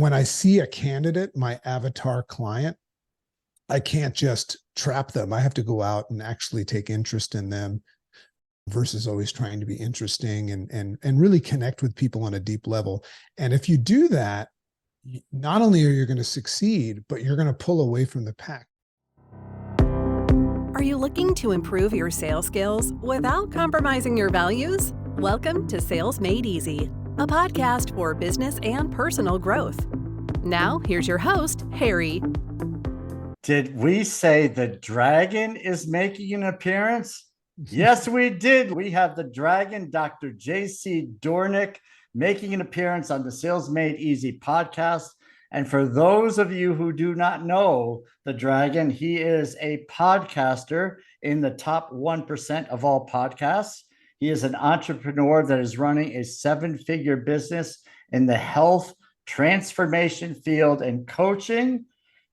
when I see a candidate, my avatar client, I can't just trap them. I have to go out and actually take interest in them versus always trying to be interesting and really connect with people on a deep level. And if you do that, not only are you going to succeed, but you're going to pull away from the pack. Are you looking to improve your sales skills without compromising your values? Welcome to Sales Made Easy, a podcast for business and personal growth. Now, here's your host, Harry. Did we say the dragon is making an appearance? Yes, we did. We have the dragon, Dr. J.C. Doornick, making an appearance on the Sales Made Easy podcast. And for those of you who do not know the dragon, he is a podcaster in the top 1% of all podcasts. He is an entrepreneur that is running a 7-figure business in the health transformation field and coaching.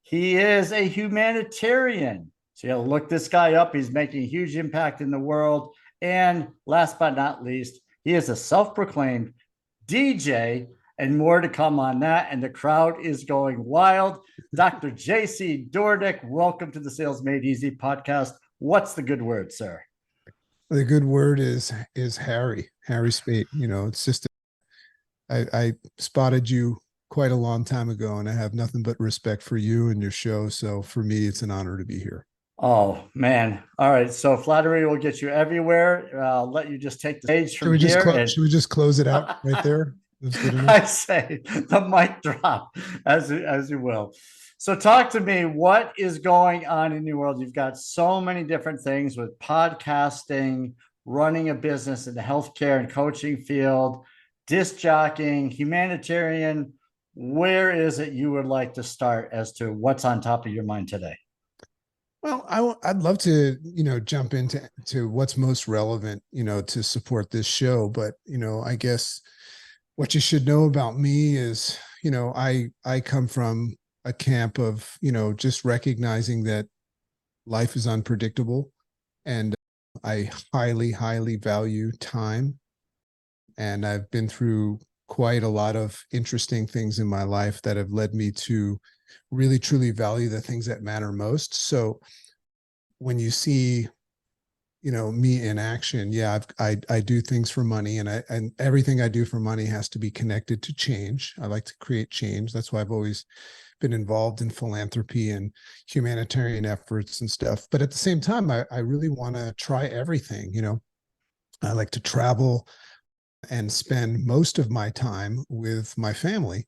He is a humanitarian. So you got to look this guy up. He's making a huge impact in the world. And last but not least, he is a self-proclaimed DJ, and more to come on that. And the crowd is going wild. Dr. J.C. Doornick, welcome to the Sales Made Easy podcast. What's the good word, sir? The good word is Harry Spaight. You know, it's just, I spotted you quite a long time ago, and I have nothing but respect for you and your show. So for me, it's an honor to be here. Oh, man. All right. So flattery will get you everywhere. I'll let you just take the stage from here. Should we just close it out right there? That's good enough. I say the mic drop as you will. So talk to me. What is going on in your world? You've got so many different things with podcasting, running a business in the healthcare and coaching field, disc jockeying, humanitarian. Where is it you would like to start as to what's on top of your mind today? Well, I'd love to, jump into what's most relevant, to support this show. But, I guess what you should know about me is, I come from a camp of, just recognizing that life is unpredictable, and I highly, highly value time. And I've been through quite a lot of interesting things in my life that have led me to really, truly value the things that matter most. So when you see, me in action, I do things for money, and everything I do for money has to be connected to change. I like to create change. That's why I've always been involved in philanthropy and humanitarian efforts and stuff. But at the same time, I really want to try everything. I like to travel and spend most of my time with my family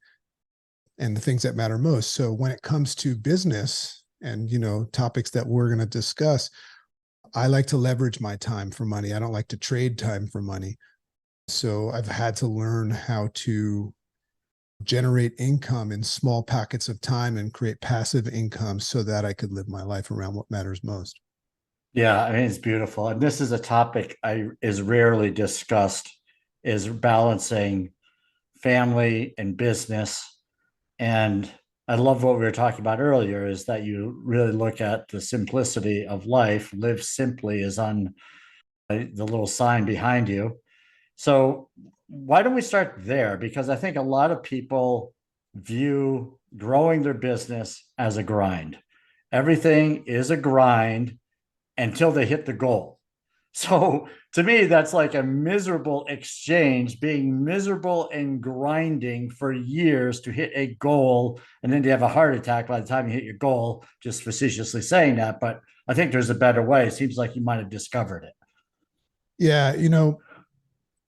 and the things that matter most. So when it comes to business and, topics that we're going to discuss, I like to leverage my time for money. I don't like to trade time for money. So I've had to learn how to generate income in small packets of time and create passive income so that I could live my life around what matters most. Yeah, I mean, it's beautiful. And this is a topic is rarely discussed, is balancing family and business. And I love what we were talking about earlier, is that you really look at the simplicity of life. Live simply is on the little sign behind you. So why don't we start there? Because I think a lot of people view growing their business as a grind. Everything is a grind until they hit the goal. So to me, that's like a miserable exchange, being miserable and grinding for years to hit a goal. And then you have a heart attack by the time you hit your goal, just facetiously saying that. But I think there's a better way. It seems like you might have discovered it. Yeah.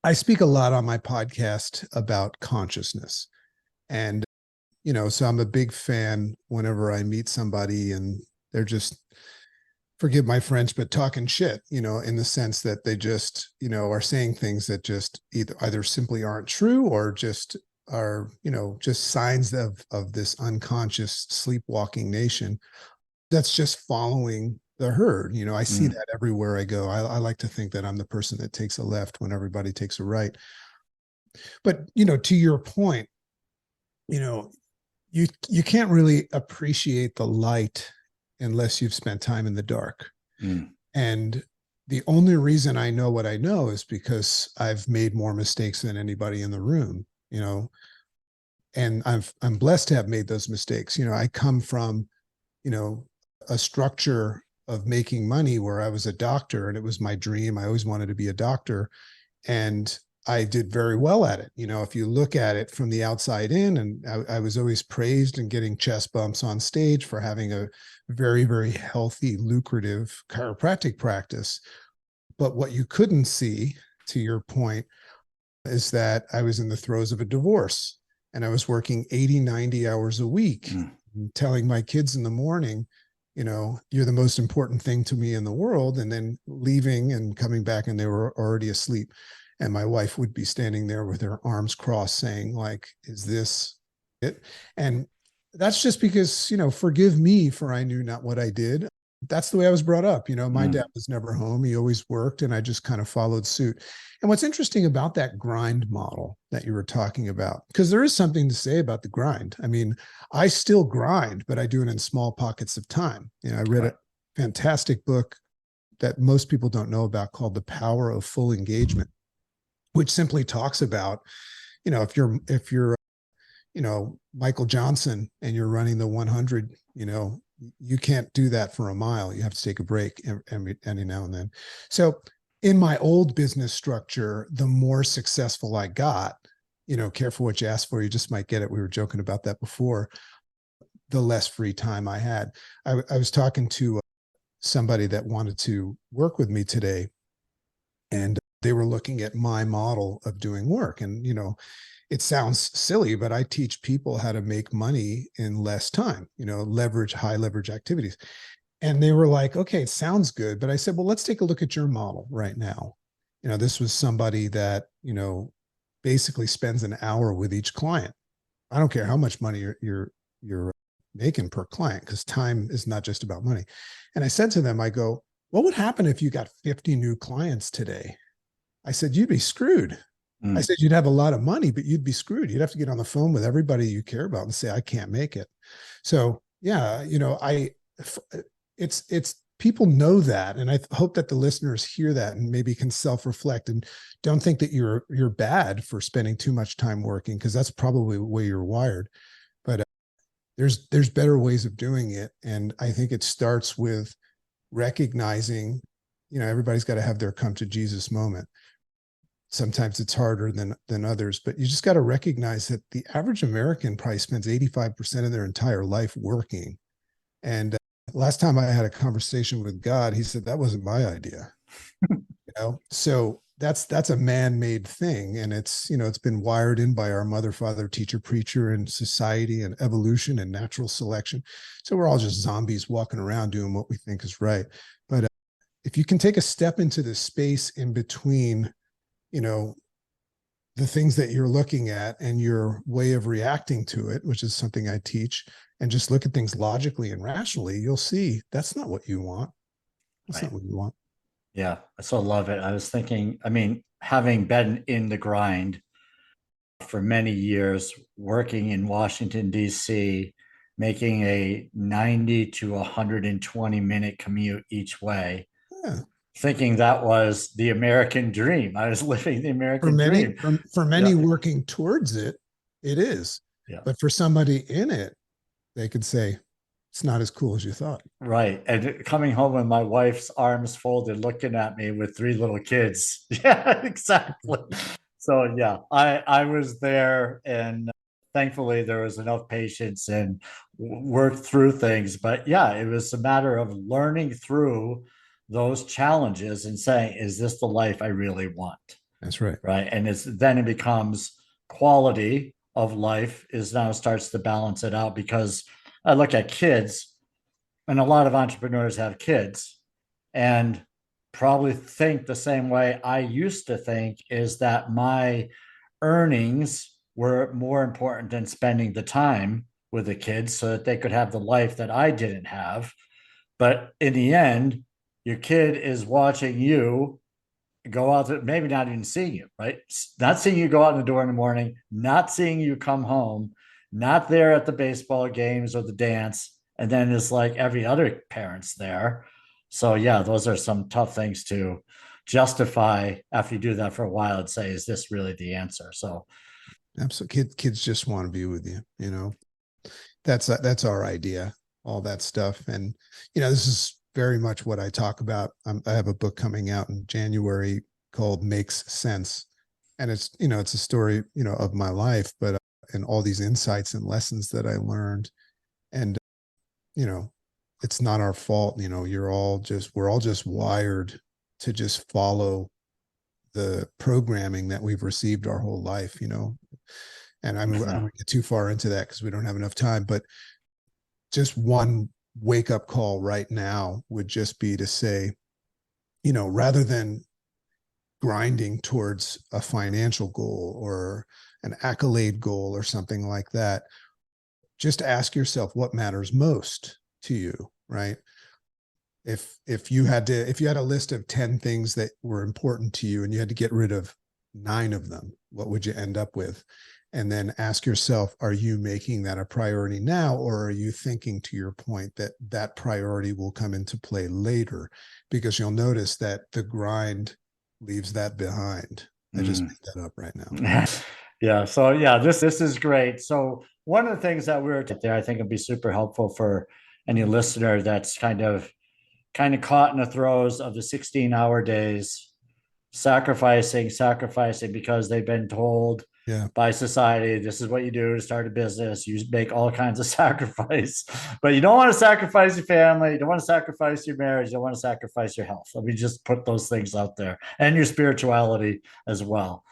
I speak a lot on my podcast about consciousness. And, so I'm a big fan whenever I meet somebody and they're just, forgive my French, but talking shit, in the sense that they just, are saying things that just either simply aren't true or just are, just signs of this unconscious sleepwalking nation that's just following the herd. I see that everywhere I go. I like to think that I'm the person that takes a left when everybody takes a right. But, to your point, you can't really appreciate the light unless you've spent time in the dark. And the only reason I know what I know is because I've made more mistakes than anybody in the room, and I'm blessed to have made those mistakes. I come from, a structure of making money where I was a doctor and it was my dream. I always wanted to be a doctor, and I did very well at it. If you look at it from the outside in, and I was always praised and getting chest bumps on stage for having a very, very healthy, lucrative chiropractic practice. But what you couldn't see, to your point, is that I was in the throes of a divorce and I was working 80, 90 hours a week, telling my kids in the morning, you're the most important thing to me in the world, and then leaving and coming back and they were already asleep. And my wife would be standing there with her arms crossed saying, like, is this it? And that's just because, forgive me for I knew not what I did. That's the way I was brought up. My dad was never home. He always worked, and I just kind of followed suit. And what's interesting about that grind model that you were talking about, because there is something to say about the grind. I mean, I still grind, but I do it in small pockets of time. I read a fantastic book that most people don't know about called The Power of Full Engagement, which simply talks about, if you're Michael Johnson and you're running the 100, you can't do that for a mile. You have to take a break every now and then. So in my old business structure, the more successful I got, careful what you ask for, you just might get it. We were joking about that before. The less free time I had. I was talking to somebody that wanted to work with me today, and they were looking at my model of doing work. And, it sounds silly, but I teach people how to make money in less time, high leverage activities. And they were like, okay, it sounds good. But I said, well, let's take a look at your model right now. This was somebody that, basically spends an hour with each client. I don't care how much money you're making per client, because time is not just about money. And I said to them, I go, what would happen if you got 50 new clients today? I said, you'd be screwed. I said, you'd have a lot of money, but you'd be screwed. You'd have to get on the phone with everybody you care about and say, I can't make it. So yeah, it's people know that. And I hope that the listeners hear that and maybe can self-reflect and don't think that you're bad for spending too much time working, because that's probably the way you're wired. But there's better ways of doing it. And I think it starts with recognizing, everybody's got to have their come to Jesus moment. Sometimes it's harder than others, but you just got to recognize that the average American probably spends 85% of their entire life working. And last time I had a conversation with God, he said, that wasn't my idea. So that's a man-made thing. And it's been wired in by our mother, father, teacher, preacher, and society and evolution and natural selection. So we're all just zombies walking around doing what we think is right. But if you can take a step into the space in between, the things that you're looking at and your way of reacting to it, which is something I teach, and just look at things logically and rationally, you'll see that's not what you want. That's not what you want. Yeah, I so love it. I was thinking, having been in the grind for many years, working in Washington, D.C., making a 90 to 120-minute commute each way. Yeah. Thinking that was the American dream. I was living the American dream. For many working towards it, it is. Yeah. But for somebody in it, they could say, it's not as cool as you thought. Right. And coming home with my wife's arms folded, looking at me with 3 little kids. Yeah, exactly. So yeah, I was there, and thankfully there was enough patience and worked through things. But yeah, it was a matter of learning through those challenges and saying, is this the life I really want? That's right. Right. And then it becomes quality of life now starts to balance it out, because I look at kids, and a lot of entrepreneurs have kids and probably think the same way I used to think, is that my earnings were more important than spending the time with the kids so that they could have the life that I didn't have. But in the end, your kid is watching you go out to, maybe not even seeing you, right? Not seeing you go out the door in the morning, not seeing you come home, not there at the baseball games or the dance. And then it's like every other parent's there. So yeah, those are some tough things to justify after you do that for a while and say, is this really the answer? So Absolutely. Kids just want to be with you, you know. That's our idea, all that stuff. And, you know, this is very much what I talk about. I have a book coming out in January called Makes Sense. And it's, you know, it's a story, you know, of my life, but and all these insights and lessons that I learned. And, you know, it's not our fault. You know, we're all just wired to just follow the programming that we've received our whole life, you know. And I mean, I don't want to get too far into that because we don't have enough time, but just one wake up call right now would just be to say, you know, rather than grinding towards a financial goal or an accolade goal or something like that, just ask yourself what matters most to you, right? If you had a list of 10 things that were important to you and you had to get rid of 9 of them, what would you end up with? And then ask yourself, are you making that a priority now, or are you thinking, to your point, that that priority will come into play later? Because you'll notice that the grind leaves that behind. I just made that up right now. Yeah. So yeah, this is great. So one of the things that we were there, I think would be super helpful for any listener that's kind of caught in the throes of the 16-hour days, sacrificing because they've been told Yeah. by society, this is what you do to start a business. You make all kinds of sacrifice, but you don't want to sacrifice your family. You don't want to sacrifice your marriage. You don't want to sacrifice your health. Let me just put those things out there, and your spirituality as well.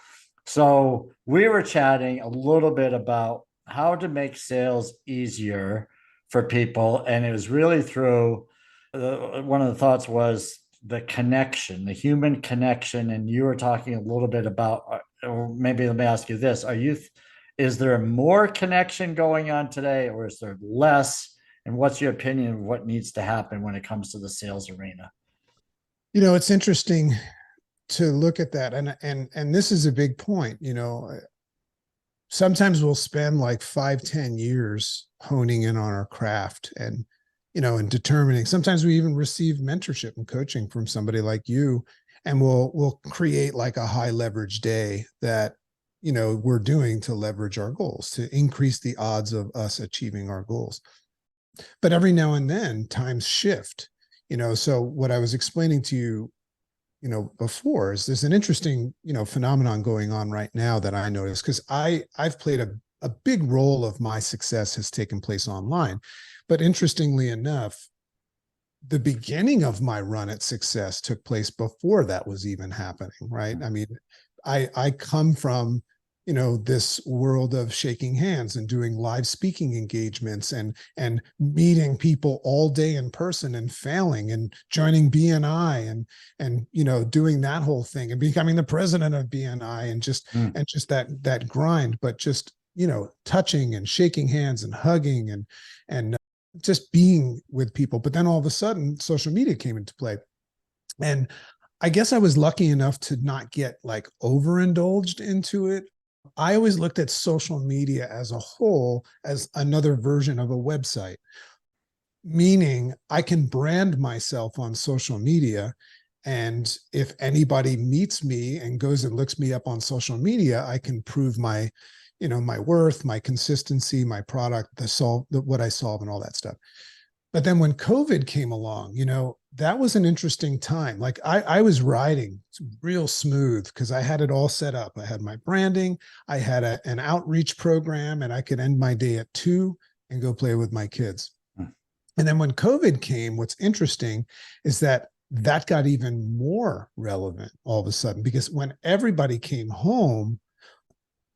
So we were chatting a little bit about how to make sales easier for people. And it was really through one of the thoughts was the connection, the human connection. And you were talking a little bit about, or maybe let me ask you this, is there more connection going on today, or is there less? And what's your opinion of what needs to happen when it comes to the sales arena? You know, it's interesting to look at that. And this is a big point. You know, sometimes we'll spend like 5-10 years honing in on our craft and, you know, and determining. Sometimes we even receive mentorship and coaching from somebody like you, and we'll create like a high leverage day that, you know, we're doing to leverage our goals, to increase the odds of us achieving our goals. But every now and then times shift, you know. So what I was explaining to you, you know, before, is there's an interesting, you know, phenomenon going on right now that I noticed, because I've played a big role of my success has taken place online. But interestingly enough, the beginning of my run at success took place before that was even happening, right? I mean, I come from, you know, this world of shaking hands and doing live speaking engagements and meeting people all day in person and failing and joining BNI and you know, doing that whole thing and becoming the president of BNI and just that grind, but just, you know, touching and shaking hands and hugging and just being with people. But then all of a sudden social media came into play, and I guess I was lucky enough to not get like overindulged into it. I always looked at social media as a whole as another version of a website, meaning I can brand myself on social media. And if anybody meets me and goes and looks me up on social media, I can prove my, you know, my worth, my consistency, my product, what I solve and all that stuff. But then when COVID came along, you know, that was an interesting time. Like I was riding real smooth because I had it all set up. I had my branding, I had an outreach program, and I could end my day at 2 and go play with my kids. And then when COVID came, what's interesting is that got even more relevant all of a sudden, because when everybody came home,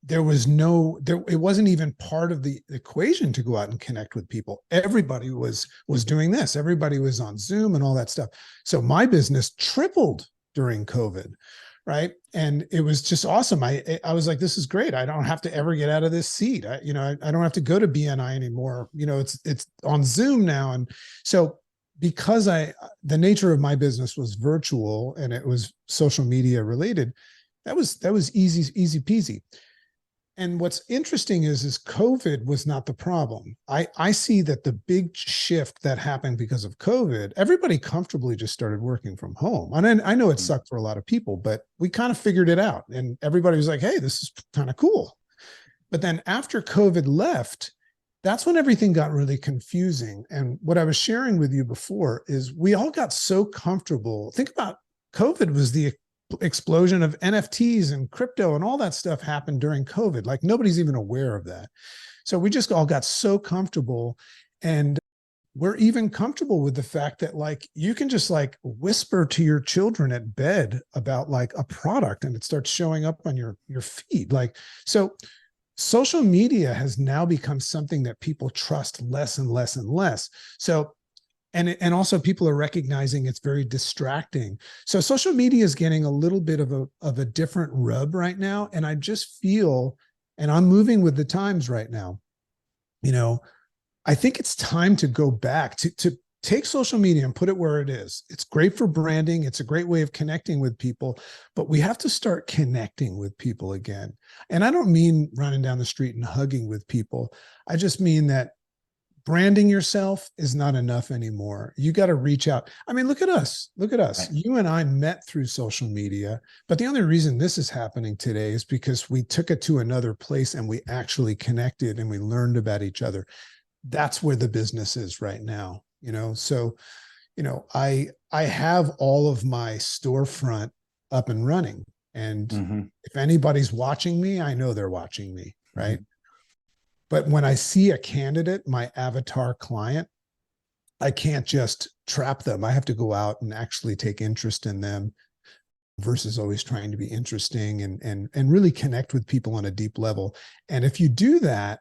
it wasn't even part of the equation to go out and connect with people. Everybody was doing this. Everybody was on Zoom and all that stuff. So my business tripled during COVID, right? And it was just awesome. I was like, this is great. I don't have to ever get out of this seat. I don't have to go to BNI anymore. You know, it's on Zoom now. And so because the nature of my business was virtual and it was social media related, that was easy peasy. And what's interesting is COVID was not the problem. I see that the big shift that happened because of COVID, everybody comfortably just started working from home. And I know it sucked for a lot of people, but we kind of figured it out. And everybody was like, hey, this is kind of cool. But then after COVID left, that's when everything got really confusing. And what I was sharing with you before is we all got so comfortable. Think about COVID was the explosion of NFTs and crypto and all that stuff happened during COVID. Like nobody's even aware of that. So we just all got so comfortable, and we're even comfortable with the fact that like you can just like whisper to your children at bed about like a product and it starts showing up on your feed. Like, so social media has now become something that people trust less and less and less. So, and also people are recognizing it's very distracting. So social media is getting a little bit of a different rub right now. And I just feel, and I'm moving with the times right now, you know, I think it's time to go back to take social media and put it where it is. It's great for branding. It's a great way of connecting with people, but we have to start connecting with people again. And I don't mean running down the street and hugging with people. I just mean that branding yourself is not enough anymore. You got to reach out. I mean, look at us. Look at us. Right. You and I met through social media, but the only reason this is happening today is because we took it to another place and we actually connected and we learned about each other. That's where the business is right now, you know? So, you know, I have all of my storefront up and running, and if anybody's watching me, I know they're watching me, right? But when I see a candidate, my avatar client, I can't just trap them. I have to go out and actually take interest in them versus always trying to be interesting and really connect with people on a deep level. And if you do that,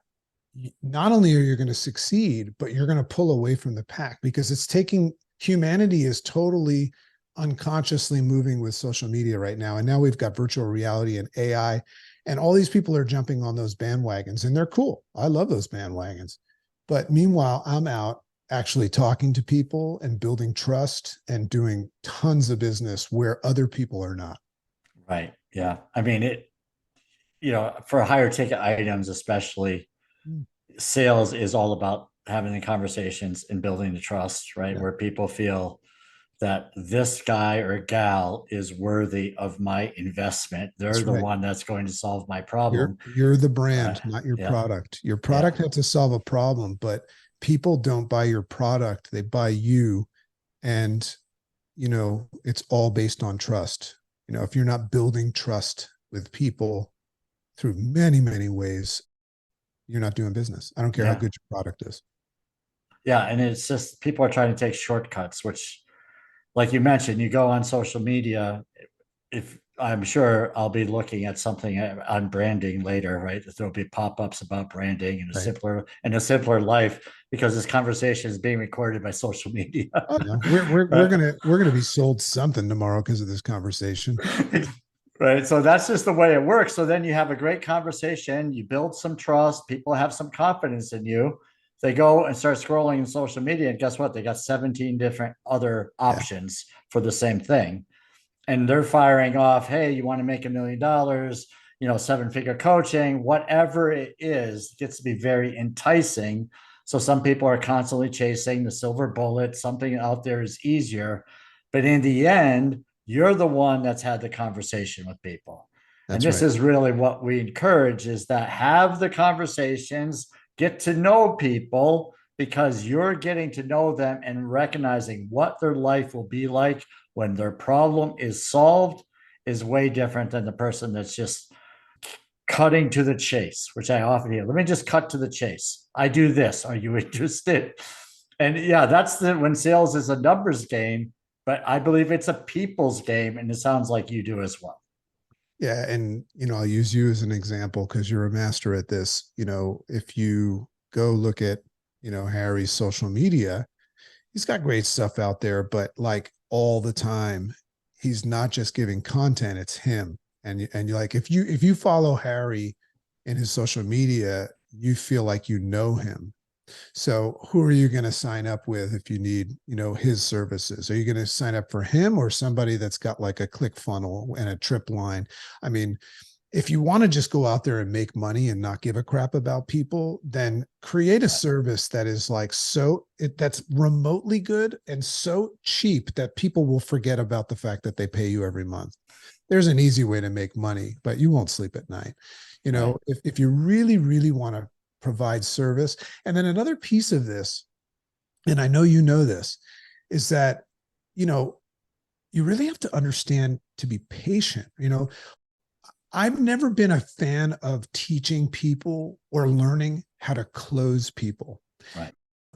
not only are you going to succeed, but you're going to pull away from the pack, because it's taking, humanity is totally unconsciously moving with social media right now. And now we've got virtual reality and AI, and all these people are jumping on those bandwagons, and they're cool. I love those bandwagons. But meanwhile, I'm out actually talking to people and building trust and doing tons of business where other people are not. Right. Yeah. I mean, it, you know, for higher ticket items, especially, sales is all about having the conversations and building the trust, right? Yeah. Where people feel that this guy or gal is worthy of my investment. They're the one that's going to solve my problem. You're the brand, not your product. Your product has to solve a problem, but people don't buy your product. They buy you. And, you know, it's all based on trust. You know, if you're not building trust with people through many, many ways, you're not doing business. I don't care how good your product is. Yeah. And it's just, people are trying to take shortcuts, which, like you mentioned, you go on social media. If I'm sure I'll be looking at something on branding later, right? There'll be pop-ups about branding and a simpler life, because this conversation is being recorded by social media. Oh, no. We're gonna be sold something tomorrow because of this conversation. Right. So that's just the way it works. So then you have a great conversation, you build some trust, people have some confidence in you. They go and start scrolling in social media, and guess what? They got 17 different other options for the same thing. And they're firing off, hey, you want to make $1 million, you know, 7-figure coaching, whatever it is, it gets to be very enticing. So some people are constantly chasing the silver bullet. Something out there is easier. But in the end, you're the one that's had the conversation with people. And this is really what we encourage, is that have the conversations, get to know people, because you're getting to know them and recognizing what their life will be like when their problem is solved is way different than the person that's just cutting to the chase, which I often hear. Let me just cut to the chase. I do this. Are you interested? And yeah, that's when sales is a numbers game, but I believe it's a people's game, and it sounds like you do as well. Yeah. And, you know, I'll use you as an example because you're a master at this. You know, if you go look at, you know, Harry's social media, he's got great stuff out there, but like all the time, he's not just giving content, it's him. And you're like, if you follow Harry in his social media, you feel like you know him. So who are you going to sign up with if you need, you know, his services? Are you going to sign up for him or somebody that's got like a click funnel and a trip line? I mean, if you want to just go out there and make money and not give a crap about people, then create a service that is like that's remotely good and so cheap that people will forget about the fact that they pay you every month. There's an easy way to make money, but you won't sleep at night. Right. if you really, really want to provide service. And then another piece of this, and I know you know this, is that, you know, you really have to understand to be patient. I've never been a fan of teaching people or learning how to close people. Right.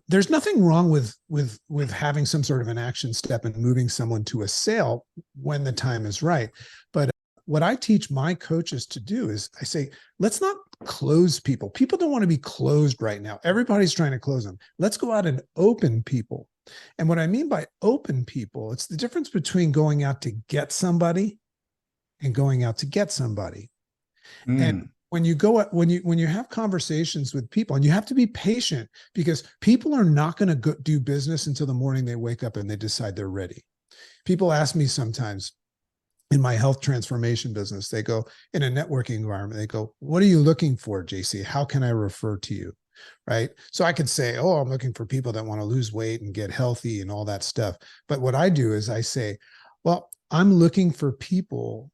There's nothing wrong with having some sort of an action step and moving someone to a sale when the time is right. But what I teach my coaches to do is I say, let's not close people. People don't want to be closed right now. Everybody's trying to close them. Let's go out and open people. And what I mean by open people, it's the difference between going out to get somebody and going out to get somebody. And when you go when you have conversations with people, and you have to be patient, because people are not going to do business until the morning they wake up and they decide they're ready. People ask me sometimes in my health transformation business, they go, in a networking environment, they go, what are you looking for, JC? How can I refer to you? Right. So I could say, oh, I'm looking for people that want to lose weight and get healthy and all that stuff. But what I do is I say, well, I'm looking for people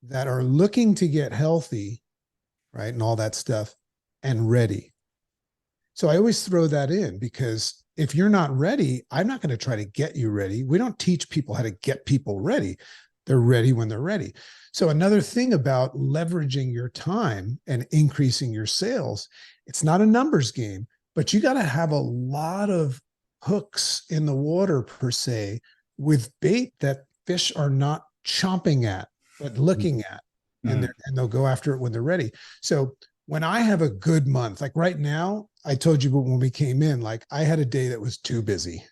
that are looking to get healthy, right, and all that stuff, and ready. So I always throw that in, because if you're not ready, I'm not going to try to get you ready. We don't teach people how to get people ready. They're ready when they're ready. So another thing about leveraging your time and increasing your sales, it's not a numbers game, but you got to have a lot of hooks in the water, per se, with bait that fish are not chomping at, but looking at, and they'll go after it when they're ready. So when I have a good month, like right now, I told you when we came in, like I had a day that was too busy.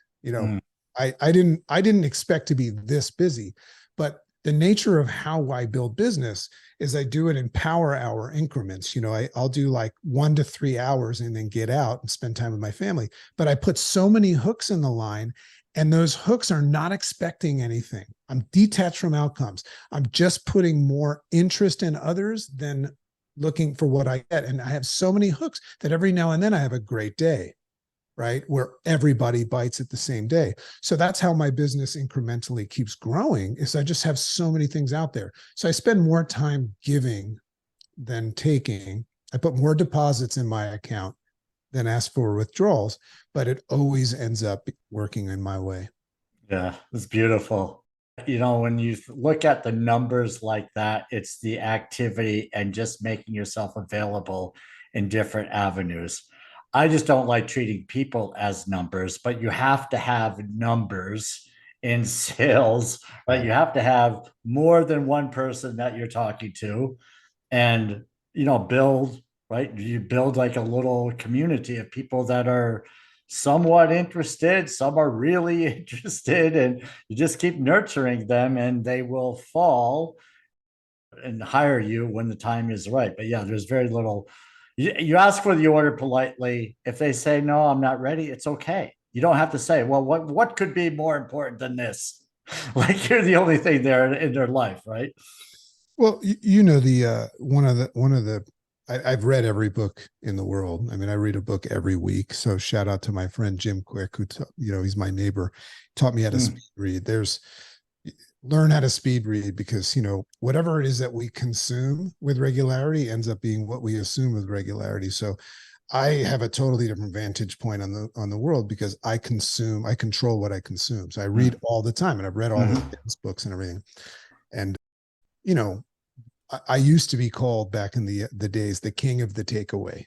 I didn't expect to be this busy, but the nature of how I build business is I do it in power hour increments. I'll do like 1 to 3 hours and then get out and spend time with my family. But I put so many hooks in the line, and those hooks are not expecting anything. I'm detached from outcomes. I'm just putting more interest in others than looking for what I get. And I have so many hooks that every now and then I have a great day, right, where everybody bites at the same day. So that's how my business incrementally keeps growing, is I just have so many things out there. So I spend more time giving than taking. I put more deposits in my account than ask for withdrawals, but it always ends up working in my way. Yeah, it's beautiful. When you look at the numbers like that, it's the activity and just making yourself available in different avenues. I just don't like treating people as numbers, but you have to have numbers in sales, right? You have to have more than one person that you're talking to, and build, right? You build like a little community of people that are somewhat interested, some are really interested, and you just keep nurturing them, and they will fall and hire you when the time is right. But yeah, there's very little. You ask for the order politely. If they say no, I'm not ready, it's okay. You don't have to say, well, what could be more important than this? Like you're the only thing there in their life, right? Well, the one of the I've read every book in the world. I mean, I read a book every week. So shout out to my friend Jim Quick, who he's my neighbor, taught me how to speed read. Learn how to speed read, because whatever it is that we consume with regularity ends up being what we assume with regularity. So I have a totally different vantage point on the world, because I control what I consume. So I read all the time, and I've read all the books and everything. And I used to be called, back in the days, the king of the takeaway.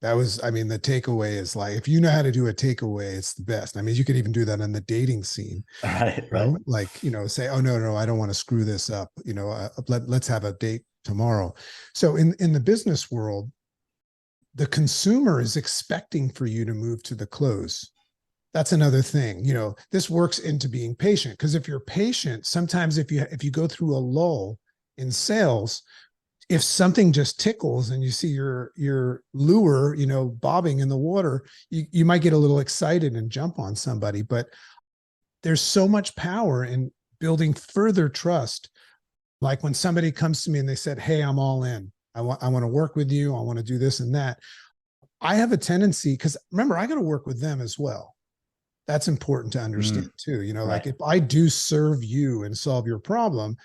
The takeaway is like, if you know how to do a takeaway, it's the best. I mean, you could even do that in the dating scene, right? Like, say, oh, no, I don't want to screw this up. Let's have a date tomorrow. So in the business world, the consumer is expecting for you to move to the close. That's another thing. This works into being patient, because if you're patient, sometimes if you go through a lull in sales, if something just tickles and you see your lure, bobbing in the water, you might get a little excited and jump on somebody. But there's so much power in building further trust. Like when somebody comes to me and they said, hey, I'm all in. I want to work with you. I want to do this and that. I have a tendency, because remember, I got to work with them as well. That's important to understand too. Right. Like if I do serve you and solve your problem,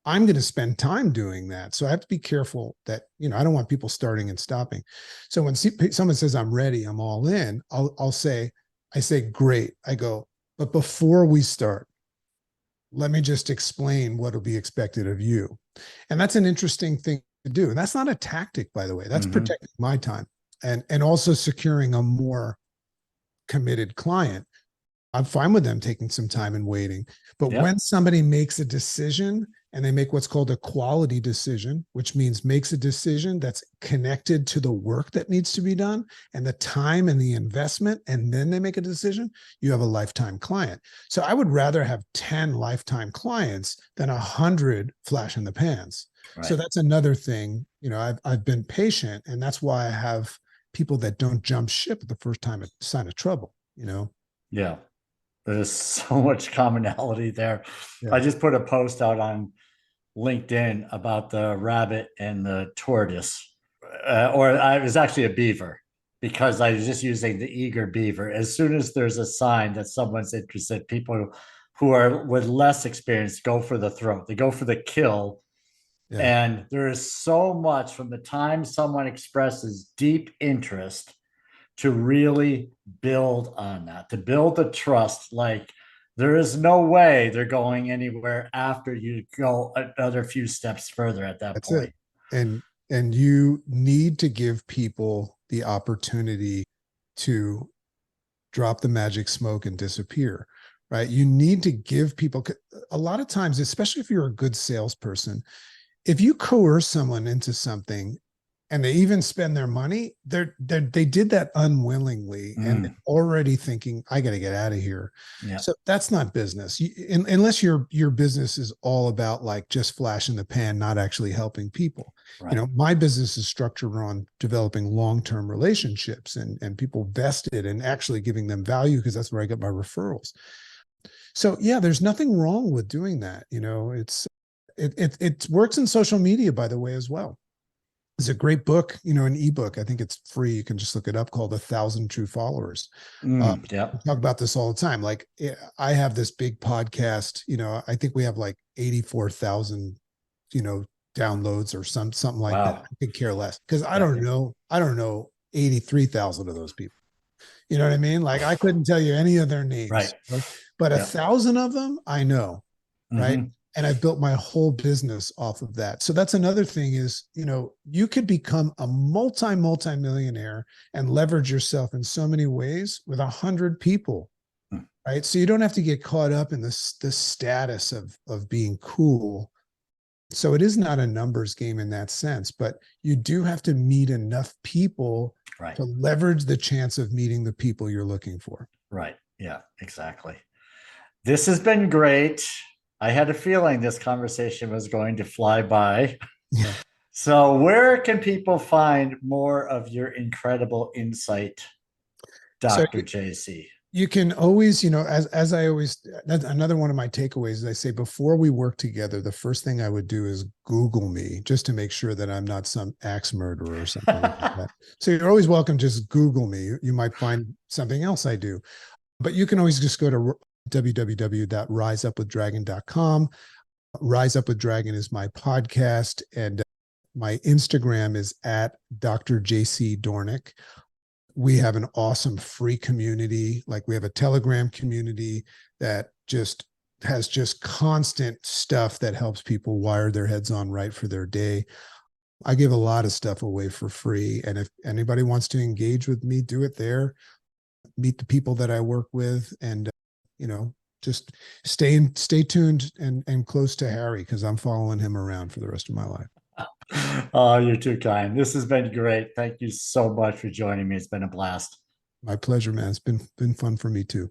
I'm going to spend time doing that. So I have to be careful that, I don't want people starting and stopping. So when someone says, I'm ready, I'm all in, I say, great. I go, but before we start, let me just explain what will be expected of you. And that's an interesting thing to do. And that's not a tactic, by the way. That's protecting my time and also securing a more committed client. I'm fine with them taking some time and waiting. But when somebody makes a decision and they make what's called a quality decision, which means makes a decision that's connected to the work that needs to be done and the time and the investment, and then they make a decision, you have a lifetime client. So I would rather have 10 lifetime clients than 100 flash in the pans. Right. So that's another thing. I've been patient, and that's why I have people that don't jump ship at the first time a sign of trouble, Yeah. There's so much commonality there. Yeah. I just put a post out on LinkedIn about the rabbit and the tortoise, or I was actually a beaver, because I was just using the eager beaver. As soon as there's a sign that someone's interested, people who are with less experience go for the throat. They go for the kill. Yeah. And there is so much from the time someone expresses deep interest to really build on that, to build the trust. Like, there is no way they're going anywhere after you go another few steps further at that point. It. And you need to give people the opportunity to drop the magic smoke and disappear, right? You need to give people, a lot of times, especially if you're a good salesperson, if you coerce someone into something and they even spend their money, they did that unwillingly and already thinking, I got to get out of here. Yeah. So that's not business. Unless your business is all about like just flash in the pan, not actually helping people. Right. My business is structured on developing long-term relationships and people vested and actually giving them value, because that's where I get my referrals. So yeah, there's nothing wrong with doing that. It works in social media, by the way, as well. There's a great book, an ebook. I think it's free. You can just look it up, called 1,000 True Followers. Yeah. We talk about this all the time. Like, I have this big podcast, I think we have like 84,000, downloads or something like that. I could care less, because I don't know 83,000 of those people. You know what I mean? Like, I couldn't tell you any of their names, right? But 1,000 of them I know, right? And I've built my whole business off of that. So that's another thing is, you could become a multi-millionaire and leverage yourself in so many ways with 100 people, right? So you don't have to get caught up in this status of being cool. So it is not a numbers game in that sense, but you do have to meet enough people to leverage the chance of meeting the people you're looking for. Right. Yeah, exactly. This has been great. I had a feeling this conversation was going to fly by. Yeah. So where can people find more of your incredible insight, Dr. JC? You can always, as I always, that's another one of my takeaways is I say, before we work together, the first thing I would do is Google me, just to make sure that I'm not some axe murderer or something like that. So you're always welcome. Just Google me. You might find something else I do, but you can always just go to www.riseupwithdragon.com. Rise Up with Dragon is my podcast, and my Instagram is at Dr. JC Doornick. We have an awesome free community. Like, we have a Telegram community that just has just constant stuff that helps people wire their heads on right for their day. I give a lot of stuff away for free. And if anybody wants to engage with me, do it there. Meet the people that I work with, and just stay tuned and close to Harry, because I'm following him around for the rest of my life. Oh, you're too kind. This has been great. Thank you so much for joining me. It's been a blast. My pleasure, man. It's been fun for me too.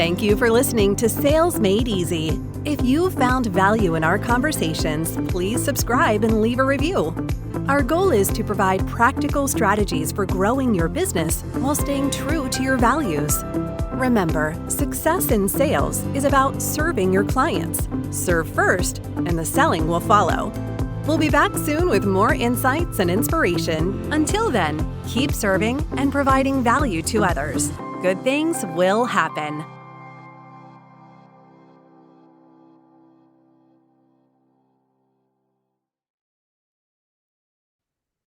Thank you for listening to Sales Made Easy. If you found value in our conversations, please subscribe and leave a review. Our goal is to provide practical strategies for growing your business while staying true to your values. Remember, success in sales is about serving your clients. Serve first, and the selling will follow. We'll be back soon with more insights and inspiration. Until then, keep serving and providing value to others. Good things will happen.